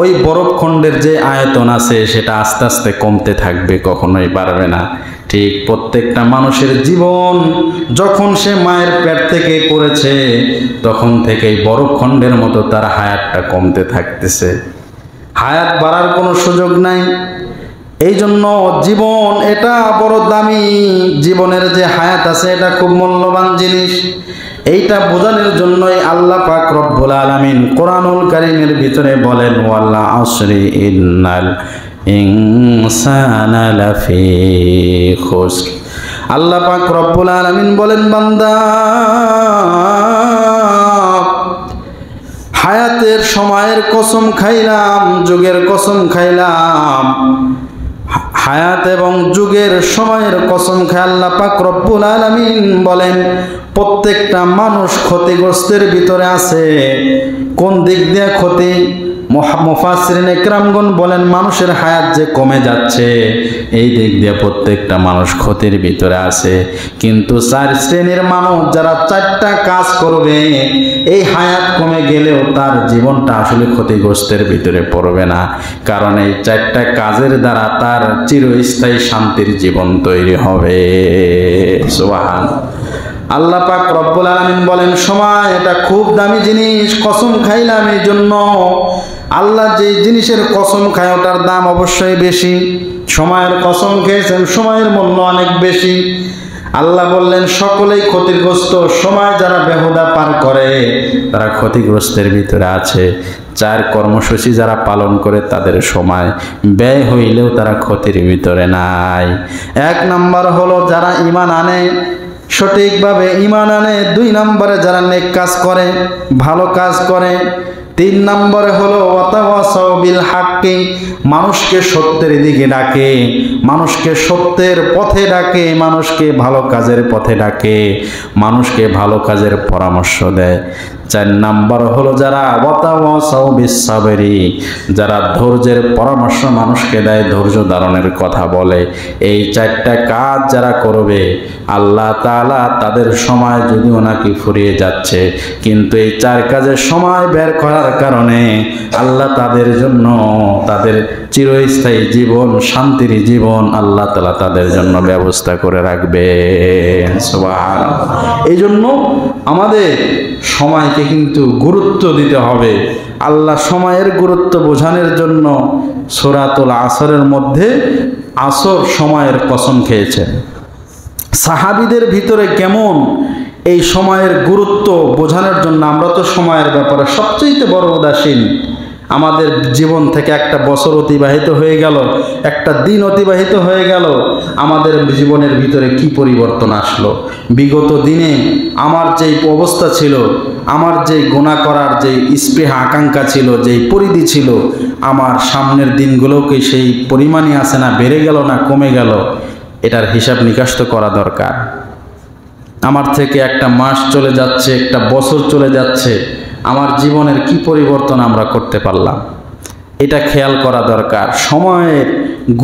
ওই বরফখণ্ডের যে আয়তন আছে সেটা আস্তে আস্তে কমতে থাকবে, কখনোই বাড়বে না। ঠিক প্রত্যেকটা মানুষের জীবন যখন সে মায়ের পেট থেকে করেছে, তখন থেকেই বরফখণ্ডের মতো তার হায়াতটা কমতে থাকতেছে। হায়াত বাড়ার কোনো সুযোগ নাই। এই জন্য জীবন এটা বড় দামি। জীবনের যে হায়াত আছে এটা খুব মূল্যবান জিনিস। এইটা বোঝানোর জন্যই আল্লাহ পাক রব্বুল আলামিন কোরআনুল কারীমের ভিতরে বলেন ওয়াল আসরি ইন্নাল ইনসানা লাফি খুসর। আল্লাহ পাক রব্বুল আলামিন বলেন বান্দা, হায়াতের সময়ের কসম খাইলাম, যুগের কসম খাইলাম। হায়াত এবং যুগের সময়ের কসম খায় আল্লাহ পাক রব্বুল আলামিন বলেন প্রত্যেকটা মানুষ ক্ষতিগ্রস্তের ভিতরে আছে। কোন দিক দিয়ে ক্ষতি? মুফাসসিরিন ইকরামগণ বলেন মানুষের হায়াত যে কমে যাচ্ছে, এই দিক দিয়ে প্রত্যেকটা মানুষ ক্ষতির ভিতরে আছে। কিন্তু 4 শ্রেণীর মানুষ যারা 4টা কাজ করবে, এই হায়াত কমে গেলেও তার জীবনটা আসলে ক্ষতিগ্রস্তের ভিতরে পড়বে না, কারণ এই 4টা কাজের দ্বারা তার চিরস্থায়ী শান্তির জীবন তৈরি হবে। সুবহানাল্লাহ। আল্লাহ পাক রব্বুল আলামিন বলেন সময় এটা খুব দামি জিনিস, কসম খাইলাম এই জন্য। আল্লাহ যে জিনিসের কসম খায় ওটার দাম অবশ্যই বেশি। সময়ের কসম খেয়েছেন, সময়ের মূল্য অনেক বেশি। আল্লাহ বললেন সকলেই ক্ষতিগ্রস্ত। সময় যারা বেহুদা পার করে তারা ক্ষতিগ্রস্তের ভিতরে আছে। 4 কর্মসূচি যারা পালন করে তাদের সময় ব্যয় হইলেও তারা ক্ষতির ভিতরে নাই। 1 নাম্বার হলো যারা ঈমান আনে, সঠিকভাবে ঈমান আনে। 2 নম্বরে যারা নেক কাজ করে, ভালো কাজ করে। 3 নম্বরে হলো ওয়াতাওয়াসাউ বিল হাক্কি, মানুষকে সত্যের দিকে ডাকে, মানুষকে সত্যের পথে ডাকে, মানুষকে ভালো কাজের পথে ডাকে, মানুষকে ভালো কাজের পরামর্শ দেয়। 4 নাম্বার হলো যারা ওয়াতাওয়াসাউ বিসসাবরি, যারা ধৈর্যের পরামর্শ মানুষকে দেয়, ধৈর্য ধারণের কথা বলে। এই 4টা কাজ যারা করবে আল্লাহ তাআলা তাদের সময় যদিও নাকি ফুরিয়ে যাচ্ছে, কিন্তু এই 4 কাজের সময় বের করার কারণে আল্লাহ তাদের জন্য তাদের চিরস্থায়ী জীবন, শান্তির জীবন আল্লাহ তাআলা তাদের জন্য ব্যবস্থা করে রাখবে। সুবহানাল্লাহ। এই জন্য আমাদের সময়কে কিন্তু গুরুত্ব দিতে হবে। আল্লাহ সময়ের গুরুত্ব বোঝানোর জন্য সূরাতুল আসরের মধ্যে আসর সময়ের কসম খেয়েছেন। সাহাবীদের ভিতরে কেমন এই সময়ের গুরুত্ব বোঝানোর জন্য, আমরা তো সময়ের ব্যাপারে সবচেয়ে বড় উদাসীন। আমাদের জীবন থেকে একটা বছর অতিবাহিত হয়ে গেল, একটা দিন অতিবাহিত হয়ে গেল, আমাদের জীবনের ভিতরে কি পরিবর্তন আসলো। বিগত দিনে আমার যেই অবস্থা ছিল, আমার যেই গুনাহ করার যেই স্পৃহা আকাঙ্ক্ষা ছিল, যেই পরিধি ছিল, আমার সামনের দিনগুলোকে সেই পরিমাণই আছে না বেড়ে গেল না কমে গেল, এটার হিসাব নিকাশ তো করা দরকার। আমার থেকে একটা মাস চলে যাচ্ছে, একটা বছর চলে যাচ্ছে, আমার জীবনের কি পরিবর্তন আমরা করতে পারলাম, এটা খেয়াল করা দরকার। সময়ের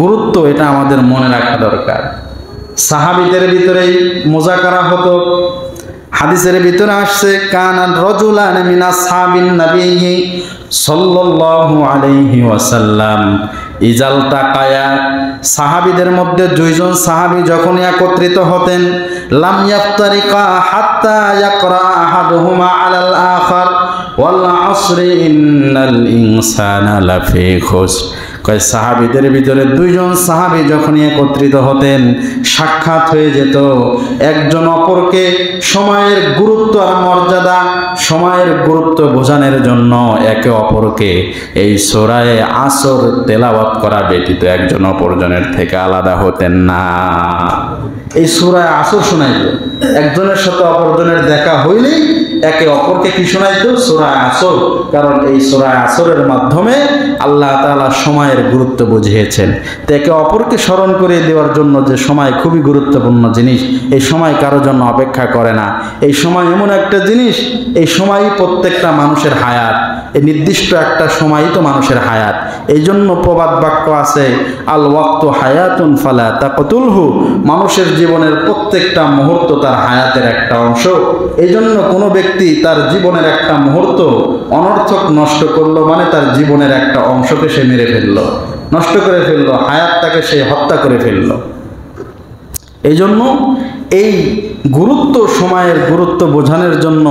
গুরুত্ব এটা আমাদের মনে রাখা দরকার। সাহাবীদের ভিতরেই মুযাকারা হতো। হাদিসের ভিতরে আসছে কানান রাজুলান মিন আসহাবিন নবী সাল্লাল্লাহু আলাইহি ওয়াসাল্লাম ইজাল তাকায়া, সাহাবীদের মধ্যে 2 জন সাহাবী যখন একত্রিত হতেন, লাম ইয়াফতারিকা হাত্তা ইয়াকরা আহাদুহুমা আলাল আখার ওয়াল আসরি ইন্নাল ইনসানা লাফি খুসর। কয় সাহাবীদের ভিতরে 2 জন সাহাবী যখন একত্রিত হতেন, সাক্ষাৎ হয়ে যেত, একজন অপরকে সময়ের গুরুত্ব আর মর্যাদা, সময়ের গুরুত্ব বোঝানোর জন্য একে অপরকে এই সূরা আসর তেলাওয়াত করা ব্যতীত একজন অপরজনের থেকে আলাদা হতেন না। এই সূরা আসর শোনাইতো, একজনের সাথে অপরজনের দেখা হইলেই একে অপরকে কি শোনাইতো? সূরা আসর। কারণ এই সূরা আসরের মাধ্যমে আল্লাহ তাআলা সময়ের গুরুত্ব বুঝিয়েছেন। তো একে অপরকে স্মরণ করে দেওয়ার জন্য যে সময় খুবই গুরুত্বপূর্ণ জিনিস, এই সময় কারো জন্য অপেক্ষা করে না। এই সময় এমন একটা জিনিস, এই সময়ই প্রত্যেকটা মানুষের হায়াত, এই নির্দিষ্ট একটা সময়ই তো মানুষের হায়াত। এই জন্য প্রবাদ বাক্য আছে, আল ওয়াক্তু হায়াতুন ফালা তাকতুলহু, মানুষের জীবনের প্রত্যেকটা মুহূর্ত তার হায়াতের একটা অংশ। এই জন্য কোনো ব্যক্তি তার জীবনের একটা মুহূর্ত অনর্থক নষ্ট করলো মানে তার জীবনের একটা অংশকে সে মেরে ফেললো, নষ্ট করে ফেললো, হায়াতটাকে সে হত্যা করে ফেললো। এই জন্য এই গুরুত্ব, সময়ের গুরুত্ব বোঝানোর জন্য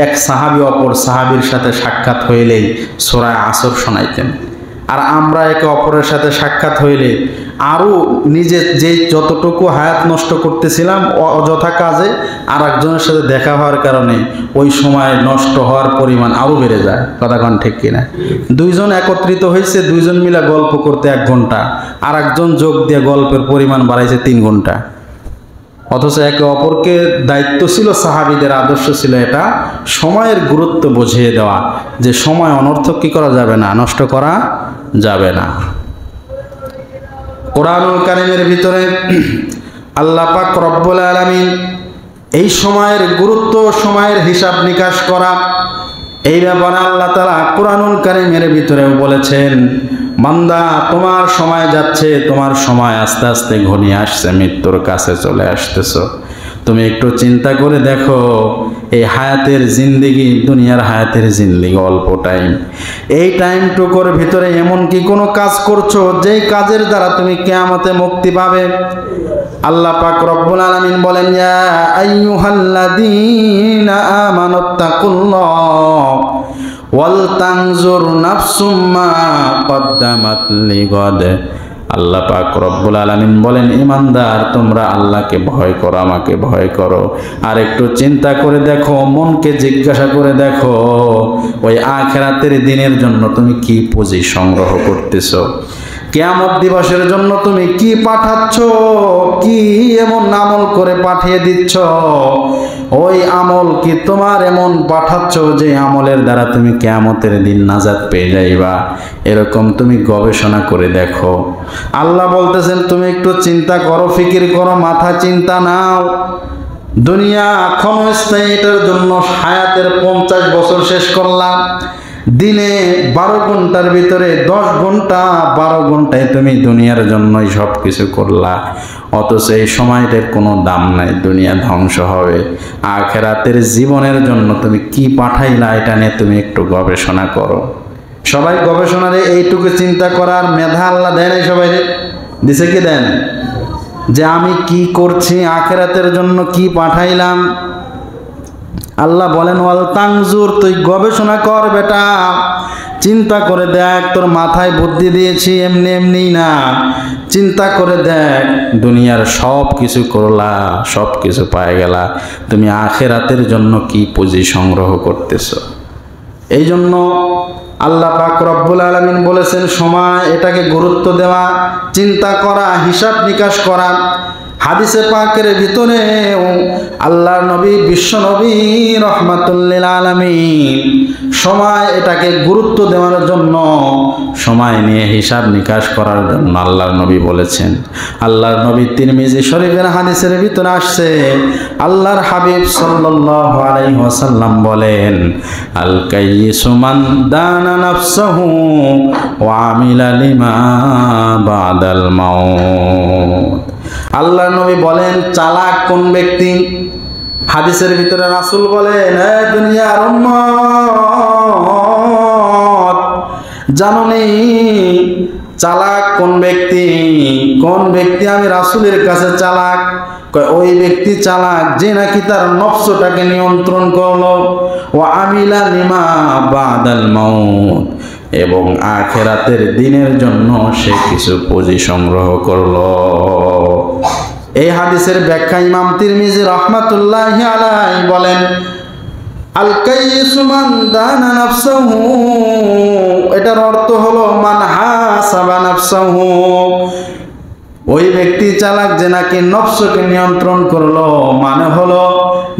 এক সাহাবী অপর সাহাবীর সাথে সাক্ষাৎ হইলেই সূরা আসর শোনাইতেন। আর আমরা একে অপরের সাথে সাক্ষাৎ হইলে আরও নিজে যে যতটুকু হায়াত নষ্ট করতেছিলাম অযথা কাজে, আর একজনের সাথে দেখা হওয়ার কারণে ওই সময় নষ্ট হওয়ার পরিমাণ আরও বেড়ে যায়। কথা কোন ঠিক কিনা? 2 জন একত্রিত হয়েছে, 2 জন মিলে গল্প করতে 1 ঘন্টা, আর একজন যোগ দিয়ে গল্পের পরিমাণ বাড়াইছে 3 ঘন্টা। অথচ একে অপরকে দায়িত্ব ছিল, সাহাবীদের আদর্শ ছিল এটা, সময়ের গুরুত্ব বুঝিয়ে দেওয়া, যে সময় অনর্থক কি করা যাবে না, নষ্ট করা যাবে না। কোরআনুল কারীমের ভিতরে আল্লাহ পাক রব্বুল আলামিন এই সময়ের গুরুত্ব, সময়ের হিসাব নিকাশ করা, এই ব্যাপারে আল্লাহ তাআলা কোরআনুল কারীমের ভিতরেও বলেছেন, বান্দা তোমার সময় যাচ্ছে, তোমার সময় আস্তে আস্তে ঘনিয়ে আসছে, মৃত্যুর কাছে চলে আসতেছো। তুমি একটু চিন্তা করে দেখো, এই হায়াতের জিন্দেগি, দুনিয়ার হায়াতের জিন্দেগি অল্প টাইম। এই টাইমটুকুর ভিতরে এমন কি কোনো কাজ করছো যেই কাজের দ্বারা তুমি কিয়ামতে মুক্তি পাবে? আল্লাহ পাক রব্বুল আলামিন বলেন, ইয়া আইয়ুহাল্লাযীনা আমানুত্তাকুল্লাহ ওয়াল তানজুর নাফসুম মা কদ্দামাত লিগাদ। আল্লাহ পাক রব্বুল আলামিন বলেন, ঈমানদার তোমরা আল্লাহকে ভয় করো, আমাকে ভয় করো, আর একটু চিন্তা করে দেখো, মনকে জিজ্ঞাসা করে দেখো, ওই আখিরাতের দিনের জন্য তুমি কি পুঁজি সংগ্রহ করতেছো, কিয়ামত দিবসের জন্য তুমি কি পাঠাচ্ছ, কি এমন আমল করে পাঠিয়ে দিচ্ছ, ওই আমল কি তোমার এমন পাঠাচ্ছ যে আমলের দ্বারা তুমি কিয়ামতের দিন নাজাত পেয়ে যাইবা? এরকম তুমি গবেষণা করে দেখো। আল্লাহ বলতেছেন তুমি একটু চিন্তা করো, ফিকির করো, মাথা চিন্তা নাও। দুনিয়া ক্ষণস্থায়ী, এটার জন্য হায়াতের 50 বছর শেষ করলাম। দিনে 12 ঘন্টার ভিতরে 10 ঘন্টা 12 ঘন্টায় তুমি দুনিয়ার জন্যই সব কিছু করলা, অথচ এই সময়টার কোনো দাম নাই। দুনিয়া ধ্বংস হবে, আখিরাতের জীবনের জন্য তুমি কি পাঠাইলা এটা নিয়ে তুমি একটু গবেষণা করো। সবাই গবেষণারে এইটুকু চিন্তা করার মেধা আল্লাহ দেয় নাই সবাই, দিছে কি দেন? যে আমি কি করছি, আখিরাতের জন্য কি পাঠাইলাম। আল্লাহ বলেন ওয়াল তানজুর, তুই গবেষণা কর বেটা, চিন্তা করে দেখ, তোর মাথায় বুদ্ধি দিয়েছি এমনি এমনি না, চিন্তা করে দেখ। দুনিয়ার সব কিছু করলা, সব কিছু পায়ে গেলা, তুমি আখিরাতের জন্য কি পুঁজি সংগ্রহ করতেছ? এই জন্য আল্লাহ পাক রব্বুল আলামিন বলেছেন সময়, এটাকে গুরুত্ব দেওয়া, চিন্তা করা, হিসাব নিকাশ করা। হাদিসে পাকের ভিতরে আল্লাহর নবী বিশ্ব নবী রহমাতুল্লিল আলামিন সময়, এটাকে গুরুত্ব দেওয়ার জন্য, সময় নিয়ে হিসাব নিকাশ করার জন্য আল্লাহর নবী বলেছেন। আল্লাহর নবী তিরমিজি শরীফের হাদিসের ভিতরে আসছে, আল্লাহর হাবিব সাল্লাল্লাহু আলাইহি ওয়াসাল্লাম বলেন, আল কাইয়িসু মান দানা নাফসাহু ওয়া আমিলা লিমা বাদাল মাউত। আল্লাহর নবী বলেন চালাক কোন ব্যক্তি? হাদিসের ভিতরে রাসূল বলেন, এ দুনিয়ার উম্মত, জানোনি চালাক কোন ব্যক্তি? কোন ব্যক্তি? আমি রাসূলের কাছে চালাক। ওই ব্যক্তি চালাক যে নাকি তার নফসটাকে নিয়ন্ত্রণ করলো, ও আমিলা লিমা বাদাল মাউত, এবং আখিরাতের দিনের জন্য সে কিছু পুঁজি সংগ্রহ করলো। এই হাদিসের ব্যাখ্যা ইমাম তিরমিজি রাহমাতুল্লাহি আলাইহি বলেন, আল কাইয়িসু মান দানা নাফসাহু, এটার অর্থ হলো মান হাসাবা নাফসাহু, ওই ব্যক্তি চালাক যে নাকি নফসকে নিয়ন্ত্রণ করলো, মানে হলো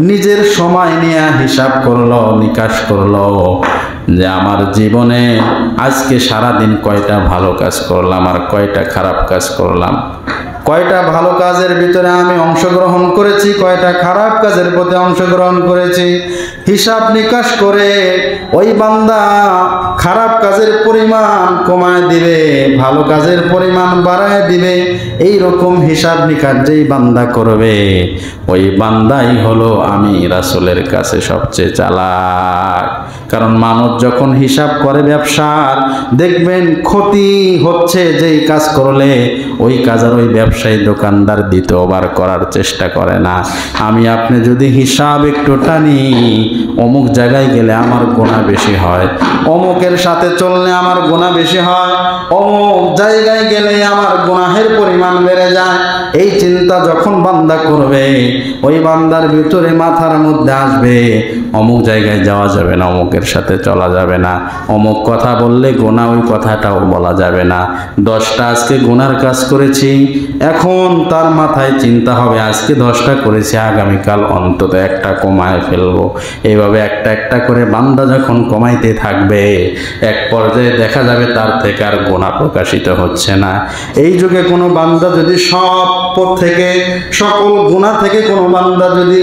নিজের সময় নিয়ে হিসাব করলো, নিকাশ করলো যে আমার জীবনে আজকে সারাদিন কয়টা ভালো কাজ করলাম আর কয়টা খারাপ কাজ করলাম, কয়টা ভালো কাজের ভিতরে আমি অংশগ্রহণ করেছি, কয়টা খারাপ কাজের প্রতি অংশগ্রহণ করেছি। হিসাব নিকাশ করে ওই বান্দা খারাপ কাজের পরিমাণ কমায় দিবে, ভালো কাজের পরিমাণ বাড়ায় দিবে। এই রকম হিসাব নিকাশ যেই বান্দা করবে, ওই বান্দাই হলো আমি রাসূলের কাছে সবচেয়ে চালাক। কারণ মানুষ যখন হিসাব করে ব্যবসার, দেখবেন ক্ষতি হচ্ছে যেই কাজ করলে, ওই কাজ আর ওই ব্যবসায়ী দোকানদার দ্বিতীয়বার করার চেষ্টা করে না। আমি আপনি যদি হিসাব একটু টানি, অমুক জায়গায় গেলে আমার গুনাহ বেশি হয়, অমুকের সাথে চললে আমার গুনাহ বেশি হয়, অমুক জায়গায় গেলে আমার গুনাহের পরিমাণ বেড়ে যায়। এই চিন্তা যখন বান্দা করবে, ওই বান্দার ভিতরে মাথার মধ্যে আসবে অমুক জায়গায় যাওয়া যাবে না, অমুকের সাথে চলা যাবে না, অমুক কথা বললে গুনাহ ওই কথাটাও বলা যাবে না। 10টা আজকে গুনার কাজ করেছি, এখন তার মাথায় চিন্তা হবে আজকে 10টা করেছি, আগামীকাল অন্তত একটা কমায় ফেলবো। এইভাবে একটা একটা করে বান্দা যখন কমাইতে থাকবে, এক পর্যায়ে দেখা যাবে তার থেকে আর গুনাহ প্রকাশিত হচ্ছে না। এই যুগে কোনো বান্দা যদি সব পথ থেকে, সকল গুনাহ থেকে কোনো বান্দা যদি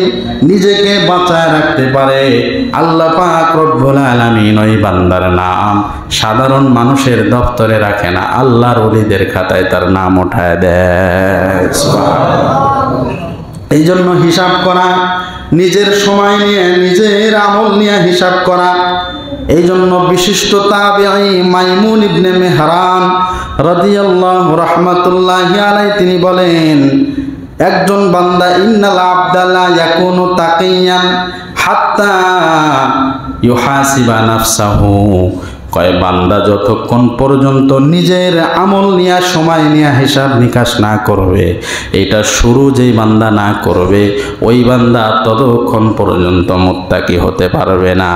নিজেকে বাঁচায় রাখতে পারে, আল্লাহ পাক রব্বুল আলামিন ওই বান্দার নাম সাধারণ মানুষের দপ্তরে রাখে না, আল্লাহর ওলিদের খাতায় তার নাম উঠায় দেয়। এই জন্য হিসাব করা, নিজের সময় নিয়ে, নিজের আমল নিয়ে হিসাব করা। এই জন্য বিশিষ্ট তাবিঈ মাইমুন ইবনে মেহরান রাদিয়াল্লাহু রাহমাতুল্লাহি আলাইহি তিনি বলেন, একজন বান্দা ইন্নাল আবদাল্লা ইয়াকুনু তাকিয়ান হাত্তা ইউহাসিবা নাফসাহু, কয় বান্দা যতক্ষণ পর্যন্ত নিজের আমল নিয়ে, সময় নিয়ে হিসাব নিকাশ না করবে, এটা শুরু যেই বান্দা না করবে, ওই বান্দা ততক্ষণ পর্যন্ত মুত্তাকি হতে পারবে না।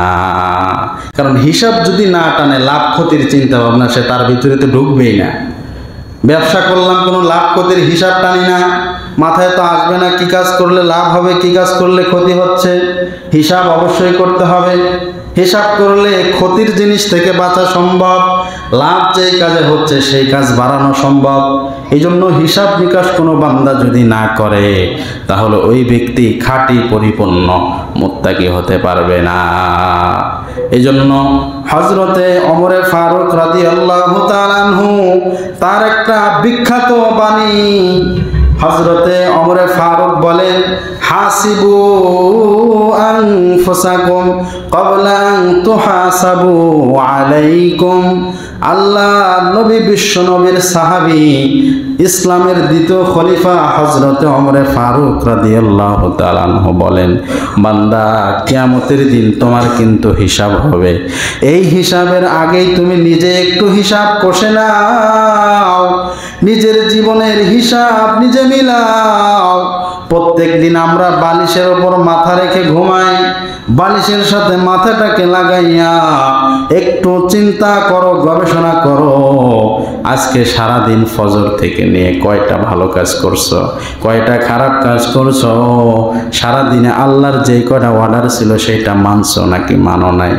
কারণ হিসাব যদি না টানে, লাভ ক্ষতির চিন্তা ভাবনা সে তার ভিতরে তো ঢুকবেই না। ব্যবসা করলাম, কোনো লাভ ক্ষতির হিসাব টানি না, মাথায় তো আসবে না কি কাজ করলে লাভ হবে, কি কাজ করলে ক্ষতি হচ্ছে। হিসাব অবশ্যই করতে হবে। হিসাব করলে ক্ষতির জিনিস থেকে বাঁচা সম্ভব, লাভ যেই কাজে হচ্ছে সেই কাজ বাড়ানো সম্ভব। এই জন্য হিসাব নিকাশ কোনো বান্দা যদি না করে তাহলে ওই ব্যক্তি খাঁটি পরিপূর্ণ মুত্তাকি হতে পারবে না। এই জন্য হযরতে ওমরে ফারুক রাদিয়াল্লাহু তাআলা আনহু তার একটা বিখ্যাত বাণী, হযরতে ওমরে ফারুক বলেন, হাসিবু আনফুসাকুম ক্বাবলা আন তুহাসাবু আলাইকুম। আল্লাহ নবী, বিশ্ব নবীর সাহাবী, ইসলামের দ্বিতীয় খলিফা হযরতে ওমরে ফারুক রাদিয়াল্লাহু তাআলা আনহু বলেন, বান্দা কিয়ামতের দিন তোমার কিন্তু হিসাব হবে। এই হিসাবের আগেই তুমি নিজে একটু হিসাব কষে নাও, নিজের জীবনের হিসাব নিজে মিলাও। প্রত্যেক দিন আমরা বালিশের ওপর মাথা রেখে ঘুমাই, বালিশের সাথে মাথাটাকে লাগাইয়া একটু চিন্তা করো, গবেষণা করো, আজকে সারা দিন ফজর থেকে নিয়ে কয়টা ভালো কাজ করছো, কয়টা খারাপ কাজ করছো, সারা দিনে আল্লাহর যেই কয়টা অর্ডার ছিল সেটা মানছো নাকি মানো নাই।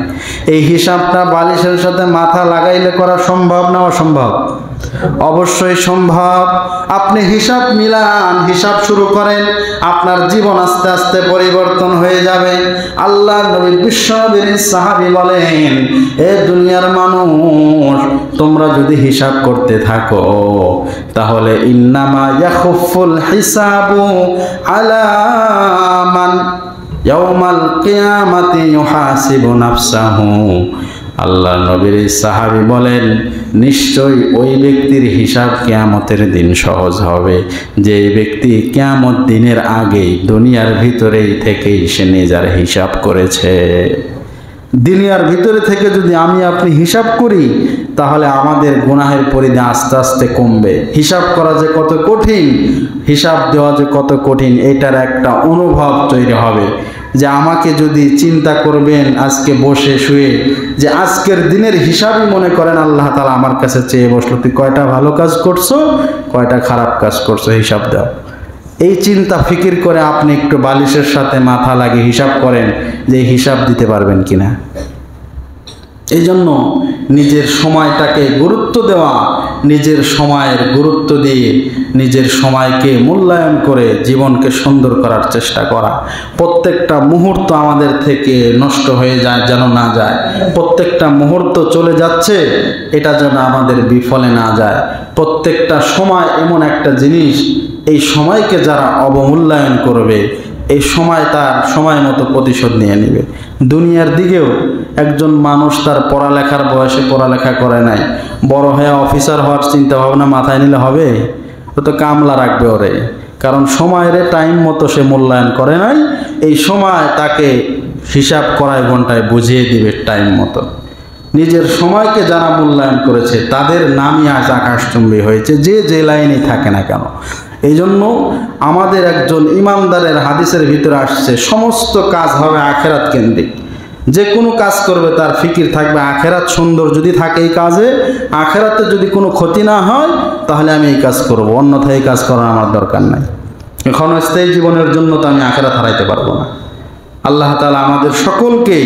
এই হিসাবটা বালিশের সাথে মাথা লাগাইলে করা সম্ভব না অসম্ভব? অবশ্যই সম্ভব। আপনি হিসাব মিলান, হিসাব শুরু করেন, আপনার জীবন আস্তে আস্তে পরিবর্তন হয়ে যাবে। আল্লাহ নবী বিশ্বনবীর সাহাবী বলেন, এ দুনিয়ার মানুষ, তোমরা যদি হিসাব করতে থাকো তাহলে ইন্নামা ইয়াখুফুল হিসাবু আলা মান ইয়াউমাল কিয়ামাতি ইউহাসিবু নাফসাহু। আল্লাহ নবীর সাহাবী বলেন, নিশ্চয়ই ওই ব্যক্তির হিসাব কিয়ামতের দিন সহজ হবে যে ব্যক্তি কিয়ামত দিনের আগেই দুনিয়ার ভিতরেই থেকেই সে নিজের হিসাব করেছে। দুনিয়ার ভিতরে থেকে যদি আমি আপনি হিসাব করি তাহলে আমাদের গুনাহের পরিধি আস্তে আস্তে কমবে। হিসাব করা যে কত কঠিন, হিসাব দেওয়া যে কত কঠিন, এটার একটা অনুভব তৈরি হবে। যে আমাকে যদি চিন্তা করবেন আজকে বসে শুয়ে, যে আজকের দিনের হিসাবই মনে করেন আল্লাহ তাআলা আমার কাছে চেয়ে বসলো, তুই কয়টা ভালো কাজ করছো, কয়টা খারাপ কাজ করছো, হিসাব দাও। এই চিন্তা ফিকির করে আপনি একটু বালিশের সাথে মাথা লাগিয়ে হিসাব করেন যে হিসাব দিতে পারবেন কিনা। এই জন্য নিজের সময়টাকে গুরুত্ব দেওয়া, নিজের সময়ের গুরুত্ব দিয়ে নিজের সময়কে মূল্যায়ন করে জীবনকে সুন্দর করার চেষ্টা করা। প্রত্যেকটা মুহূর্ত আমাদের থেকে নষ্ট হয়ে যায় যেন না যায়, প্রত্যেকটা মুহূর্ত চলে যাচ্ছে এটা যেন আমাদের বিফলে না যায়। প্রত্যেকটা সময় এমন একটা জিনিস, এই সময়কে যারা অবমূল্যায়ন করবে এই সময় তার সময় মতো প্রতিশোধ নিয়ে নেবে। দুনিয়ার দিকেও একজন মানুষ তার পড়ালেখার বয়সে পড়ালেখা করে নাই, বড় হয়ে অফিসার হওয়ার চিন্তা ভাবনা মাথায় নিলে হবে? ও তো কামলা রাখবে ওরে, কারণ সময়ের টাইম মতো সে মূল্যায়ন করে নাই। এই সময় তাকে হিসাব করায় ঘন্টায় বুঝিয়ে দিবে টাইম মতো। নিজের সময়কে যারা মূল্যায়ন করেছে তাদের নামই আজ আকাশচুম্বী হয়েছে, যে যে লাইনে থাকে না কেন। এই জন্য আমাদের একজন ইমানদারের হাদিসের ভিতরে আসছে, সমস্ত কাজ হবে আখেরাত কেন্দ্রিক। যে কোনো কাজ করবে তার ফিকির থাকবে আখেরাত সুন্দর যদি থাকে এই কাজে, আখেরাতে যদি কোনো ক্ষতি না হয় তাহলে আমি এই কাজ করব, অন্যথায় এই কাজ করার আমার দরকার নাই। এখন স্থায়ী জীবনের জন্য তো আমি আখেরাত হারাইতে পারবো না। আল্লাহ তাআলা আমাদের সকলকে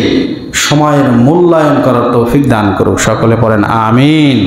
সময়ের মূল্যায়ন করার তৌফিক দান করুক। সকলে পড়েন আমিন।